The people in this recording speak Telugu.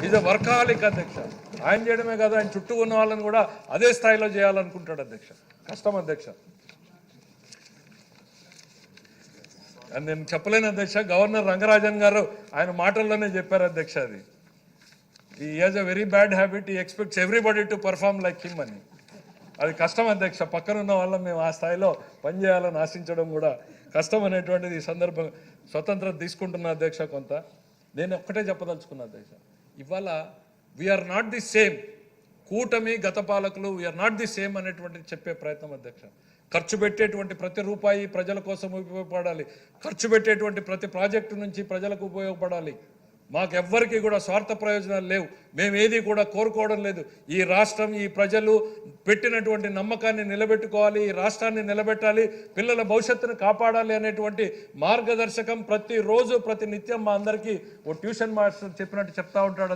ఈజ్ అ వర్కాలిక్ అధ్యక్ష. ఆయన చేయడమే కాదు, ఆయన చుట్టూ ఉన్న వాళ్ళని కూడా అదే స్థాయిలో చేయాలనుకుంటాడు అధ్యక్ష. కష్టం అధ్యక్ష. నేను చెప్పలేను అధ్యక్ష. గవర్నర్ రంగరాజన్ గారు ఆయన మాటల్లోనే చెప్పారు అధ్యక్ష. అది he has a very bad habit, he expects everybody to perform like him అని. అది కష్టం అధ్యక్ష. పక్కనున్న వాళ్ళం మేము ఆ స్థాయిలో పనిచేయాలని ఆశించడం కూడా కష్టం అనేటువంటిది ఈ సందర్భం స్వతంత్రం తీసుకుంటున్న అధ్యక్ష. కొంత నేను ఒక్కటే చెప్పదలుచుకున్నా అధ్యక్ష, ఇవాళ వీఆర్ నాట్ ది సేమ్. కూటమి గత పాలకులు వీఆర్ నాట్ ది సేమ్ అనేటువంటిది చెప్పే ప్రయత్నం అధ్యక్ష. ఖర్చు పెట్టేటువంటి ప్రతి రూపాయి ప్రజల కోసం ఉపయోగపడాలి. ఖర్చు పెట్టేటువంటి ప్రతి ప్రాజెక్టు నుంచి ప్రజలకు ఉపయోగపడాలి. మాకెవ్వరికి కూడా స్వార్థ ప్రయోజనాలు లేవు. మేము ఏది కూడా కోరుకోవడం లేదు. ఈ రాష్ట్రం, ఈ ప్రజలు పెట్టినటువంటి నమ్మకాన్ని నిలబెట్టుకోవాలి, ఈ రాష్ట్రాన్ని నిలబెట్టాలి, పిల్లల భవిష్యత్తును కాపాడాలి అనేటువంటి మార్గదర్శకం ప్రతిరోజు ప్రతి నిత్యం మా అందరికీ ఓ ట్యూషన్ మాస్టర్ చెప్పినట్టు చెప్తా ఉంటాడు.